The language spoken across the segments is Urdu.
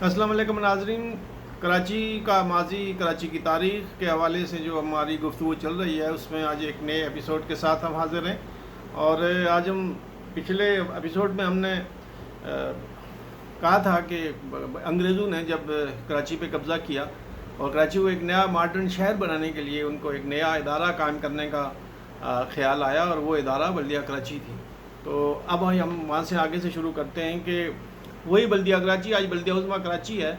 السلام علیکم ناظرین. کراچی کا ماضی، کراچی کی تاریخ کے حوالے سے جو ہماری گفتگو چل رہی ہے اس میں آج ایک نئے ایپیسوڈ کے ساتھ ہم حاضر ہیں. اور آج ہم پچھلے ایپیسوڈ میں ہم نے کہا تھا کہ انگریزوں نے جب کراچی پہ قبضہ کیا اور کراچی کو ایک نیا ماڈرن شہر بنانے کے لیے ان کو ایک نیا ادارہ قائم کرنے کا خیال آیا، اور وہ ادارہ بلدیہ کراچی تھی. تو اب ہم وہاں سے آگے سے شروع کرتے ہیں کہ وہی بلدیہ کراچی آج بلدیہ عظمیٰ کراچی ہے.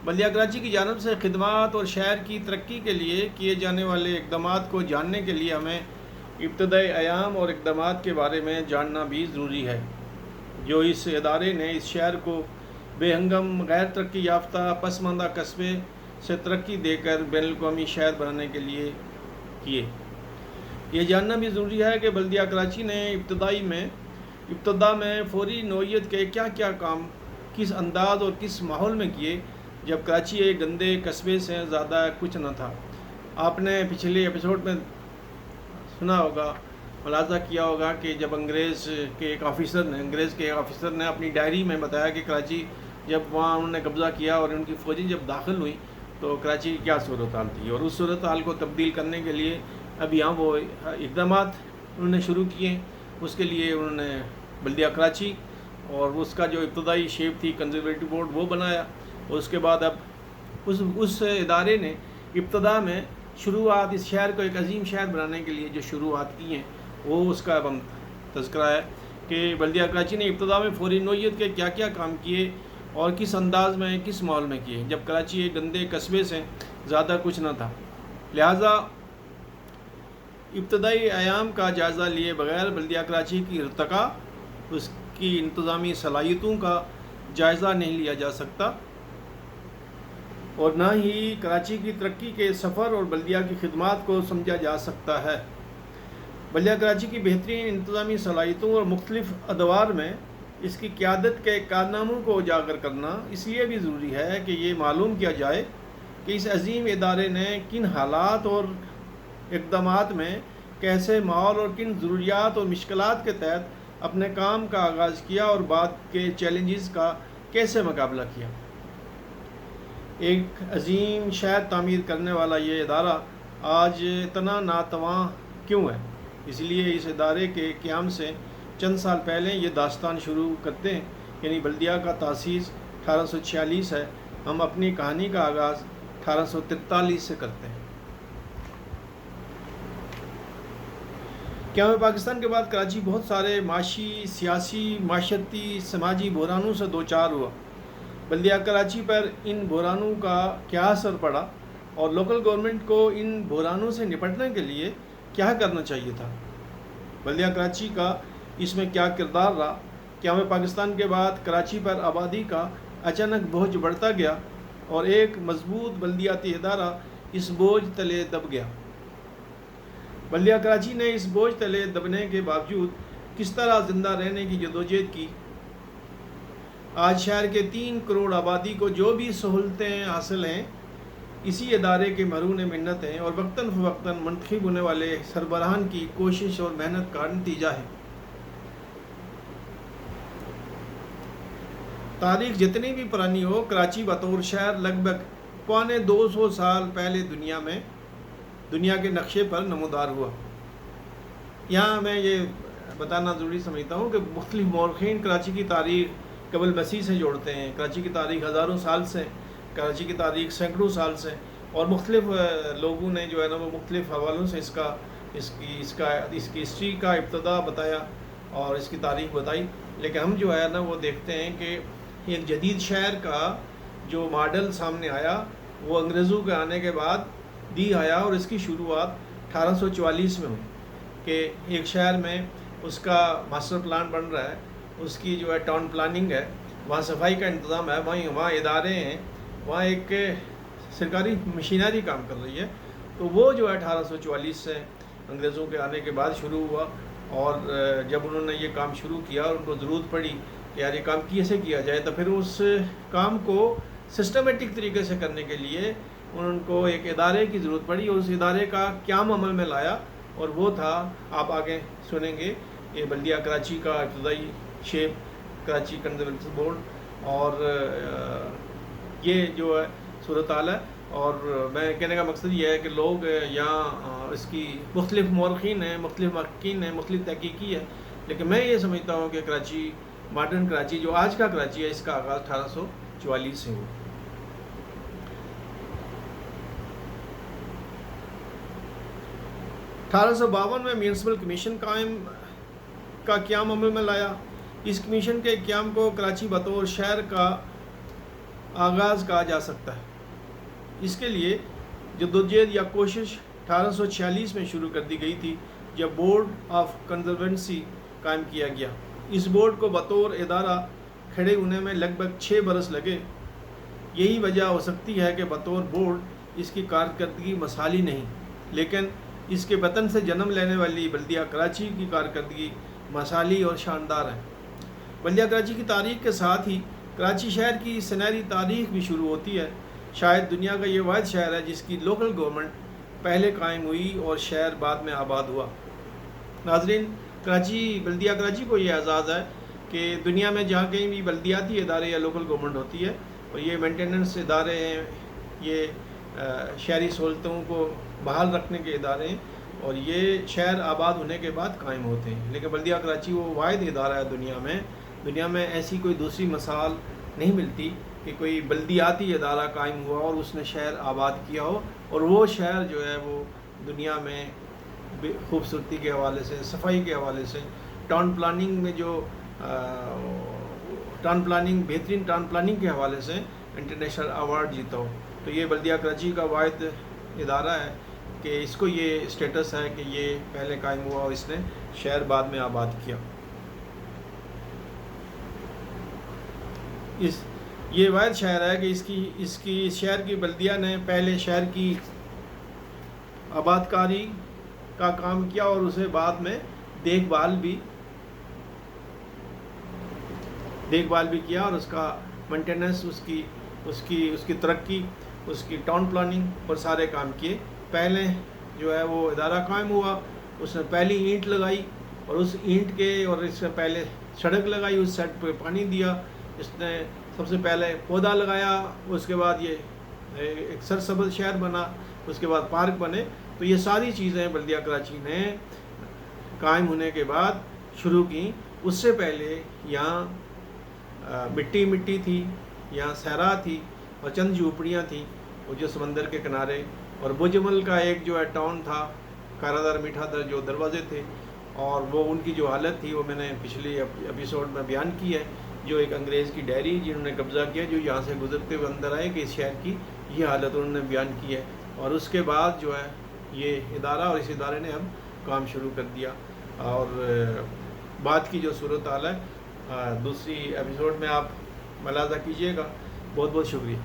بلدیہ کراچی کی جانب سے خدمات اور شہر کی ترقی کے لیے کیے جانے والے اقدامات کو جاننے کے لیے ہمیں ابتدائی ایام اور اقدامات کے بارے میں جاننا بھی ضروری ہے جو اس ادارے نے اس شہر کو بے ہنگم غیر ترقی یافتہ پسماندہ قصبے سے ترقی دے کر بین الاقوامی شہر بنانے کے لیے کیے. یہ جاننا بھی ضروری ہے کہ بلدیہ کراچی نے ابتدا میں فوری نوعیت کے کیا کیا کام کس انداز اور کس ماحول میں کیے جب کراچی ایک گندے قصبے سے زیادہ کچھ نہ تھا. آپ نے پچھلے ایپیسوڈ میں سنا ہوگا، ملاحظہ کیا ہوگا کہ جب انگریز کے ایک آفیسر نے اپنی ڈائری میں بتایا کہ کراچی جب وہاں انہوں نے قبضہ کیا اور ان کی فوجیں جب داخل ہوئی تو کراچی کی کیا صورتحال تھی، اور اس صورتحال کو تبدیل کرنے کے لیے اب یہاں وہ اقدامات انہوں نے شروع کیے. اس کے لیے انہوں نے بلدیہ کراچی اور اس کا جو ابتدائی شیپ تھی کنزرویٹو بورڈ وہ بنایا، اور اس کے بعد اب اس ادارے نے ابتدا میں شروعات اس شہر کو ایک عظیم شہر بنانے کے لیے جو شروعات کی ہیں وہ اس کا اب ہم تذکرہ ہے کہ بلدیہ کراچی نے ابتدا میں فوری نوعیت کے کیا کیا کام کیے اور کس انداز میں کس ماحول میں کیے جب کراچی ایک گندے قصبے سے زیادہ کچھ نہ تھا. لہٰذا ابتدائی ایام کا جائزہ لیے بغیر بلدیہ کراچی کی ارتقاء، اس کی انتظامی صلاحیتوں کا جائزہ نہیں لیا جا سکتا، اور نہ ہی کراچی کی ترقی کے سفر اور بلدیہ کی خدمات کو سمجھا جا سکتا ہے. بلدیہ کراچی کی بہترین انتظامی صلاحیتوں اور مختلف ادوار میں اس کی قیادت کے کارناموں کو اجاگر کرنا اس لیے بھی ضروری ہے کہ یہ معلوم کیا جائے کہ اس عظیم ادارے نے کن حالات اور اقدامات میں کیسے ماحول اور کن ضروریات اور مشکلات کے تحت اپنے کام کا آغاز کیا اور بعد کے چیلنجز کا کیسے مقابلہ کیا. ایک عظیم شہر تعمیر کرنے والا یہ ادارہ آج اتنا ناتواں کیوں ہے؟ اس لیے اس ادارے کے قیام سے چند سال پہلے یہ داستان شروع کرتے ہیں، یعنی بلدیہ کا تاسیس 1846 ہے. ہم اپنی کہانی کا آغاز 1843 سے کرتے ہیں. قیام پاکستان کے بعد کراچی بہت سارے معاشی، سیاسی، معاشرتی، سماجی بحرانوں سے دوچار ہوا. بلدیہ کراچی پر ان بحرانوں کا کیا اثر پڑا اور لوکل گورنمنٹ کو ان بحرانوں سے نپٹنے کے لیے کیا کرنا چاہیے تھا؟ بلدیہ کراچی کا اس میں کیا کردار رہا؟ قیام پاکستان کے بعد کراچی پر آبادی کا اچانک بوجھ بڑھتا گیا اور ایک مضبوط بلدیاتی ادارہ اس بوجھ تلے دب گیا. بلدیہ کراچی نے اس بوجھ تلے دبنے کے باوجود کس طرح زندہ رہنے کی جدوجہد کی؟ آج شہر کے 3 کروڑ آبادی کو جو بھی سہولتیں حاصل ہیں اسی ادارے کے مرہون منت ہیں اور وقتاً فوقتاً منتخب ہونے والے سربراہان کی کوشش اور محنت کا نتیجہ ہے. تاریخ جتنی بھی پرانی ہو، کراچی بطور شہر لگ بھگ 250 سال پہلے دنیا کے نقشے پر نمودار ہوا. یہاں میں یہ بتانا ضروری سمجھتا ہوں کہ مختلف مورخین کراچی کی تاریخ قبل مسیح سے جوڑتے ہیں. کراچی کی تاریخ ہزاروں سال سے، کراچی کی تاریخ سینکڑوں سال سے، اور مختلف لوگوں نے جو ہے نا وہ مختلف حوالوں سے اس کی ہسٹری کا ابتدا بتایا اور اس کی تاریخ بتائی. لیکن ہم جو ہے نا وہ دیکھتے ہیں کہ ایک جدید شہر کا جو ماڈل سامنے آیا وہ انگریزوں کے آنے کے بعد بھی آیا، اور اس کی شروعات 1844 میں ہوئی کہ ایک شہر میں اس کا ماسٹر پلان بن رہا ہے، اس کی جو ہے ٹاؤن پلاننگ ہے، وہاں صفائی کا انتظام ہے، وہاں ادارے ہیں، وہاں ایک سرکاری مشینری کام کر رہی ہے. تو وہ جو ہے 1844 سے انگریزوں کے آنے کے بعد شروع ہوا، اور جب انہوں نے یہ کام شروع کیا اور ان کو ضرورت پڑی کہ یار یہ کام کیسے کیا جائے، تو پھر اس کام کو سسٹمیٹک طریقے سے کرنے کے لیے ان کو ایک ادارے کی ضرورت پڑی، اور اس ادارے کا قیام عمل میں لایا، اور وہ تھا، آپ آگے سنیں گے، یہ بلدیہ کراچی کا ابتدائی شیپ، کراچی کنزرویٹو بورڈ. اور یہ جو ہے صورتحال ہے. اور میں کہنے کا مقصد یہ ہے کہ لوگ یہاں اس کی مختلف مورخین ہیں، مختلف محققین ہیں، مختلف تحقیقی ہے، لیکن میں یہ سمجھتا ہوں کہ کراچی، ماڈرن کراچی جو آج کا کراچی ہے، اس کا آغاز 1844 سے ہوا. 1852 میں میونسپل کمیشن کا قیام عمل میں لایا. اس کمیشن کے قیام کو کراچی بطور شہر کا آغاز کہا جا سکتا ہے. اس کے لیے جدوجہد یا کوشش 1846 میں شروع کر دی گئی تھی، جب بورڈ آف کنزروینسی قائم کیا گیا. اس بورڈ کو بطور ادارہ کھڑے ہونے میں لگ بھگ 6 برس لگے. یہی وجہ ہو سکتی ہے کہ بطور بورڈ اس کی کارکردگی مثالی نہیں، لیکن اس کے وطن سے جنم لینے والی بلدیہ کراچی کی کارکردگی مثالی اور شاندار ہے. بلدیہ کراچی کی تاریخ کے ساتھ ہی کراچی شہر کی سنہری تاریخ بھی شروع ہوتی ہے. شاید دنیا کا یہ واحد شہر ہے جس کی لوکل گورنمنٹ پہلے قائم ہوئی اور شہر بعد میں آباد ہوا. ناظرین، بلدیہ کراچی کو یہ اعزاز ہے کہ دنیا میں جہاں کہیں بھی بلدیاتی ادارے یا لوکل گورنمنٹ ہوتی ہے، اور یہ مینٹیننس ادارے ہیں، یہ شہری سہولتوں کو بحال رکھنے کے ادارے ہیں، اور یہ شہر آباد ہونے کے بعد قائم ہوتے ہیں. لیکن بلدیہ کراچی وہ واحد ادارہ ہے دنیا میں ایسی کوئی دوسری مثال نہیں ملتی کہ کوئی بلدیاتی ادارہ قائم ہوا اور اس نے شہر آباد کیا ہو، اور وہ شہر جو ہے وہ دنیا میں خوبصورتی کے حوالے سے، صفائی کے حوالے سے، ٹاؤن پلاننگ میں جو بہترین ٹاؤن پلاننگ کے حوالے سے انٹرنیشنل ایوارڈ جیتا ہو. تو یہ بلدیہ کراچی کا واحد ادارہ ہے کہ اس کو یہ اسٹیٹس ہے کہ یہ پہلے قائم ہوا اور اس نے شہر بعد میں آباد کیا. یہ واحد شہر ہے کہ اس کی شہر کی بلدیہ نے پہلے شہر کی آباد کاری کا کام کیا اور اسے بعد میں دیکھ بھال بھی کیا، اور اس کا مینٹیننس، اس کی ترقی، اس کی ٹاؤن پلاننگ پر سارے کام کیے. پہلے جو ہے وہ ادارہ قائم ہوا، اس نے پہلی اینٹ لگائی، اور اس اینٹ کے اور اس سے پہلے سڑک لگائی، اس سڑک پہ پانی دیا، اس نے سب سے پہلے پودا لگایا، اس کے بعد یہ ایک سرسبز شہر بنا، اس کے بعد پارک بنے. تو یہ ساری چیزیں بلدیہ کراچی نے قائم ہونے کے بعد شروع کی. اس سے پہلے یہاں مٹی تھی، یہاں صحرا تھی اور چند جھوپڑیاں تھیں، وہ جو سمندر کے کنارے، اور بوجمل کا ایک جو ہے ٹاؤن تھا، کارا در میٹھا در جو دروازے تھے، اور وہ ان کی جو حالت تھی وہ میں نے پچھلی ایپیسوڈ میں بیان کی ہے. جو ایک انگریز کی ڈائری جنہوں نے قبضہ کیا، جو یہاں سے گزرتے ہوئے اندر آئے کہ اس شہر کی یہ حالت انہوں نے بیان کی ہے. اور اس کے بعد جو ہے یہ ادارہ اور اس ادارے نے اب کام شروع کر دیا. اور بعد کی جو صورتحال ہے دوسری ایپیسوڈ میں آپ ملاحظہ کیجیے گا. بہت بہت شکریہ.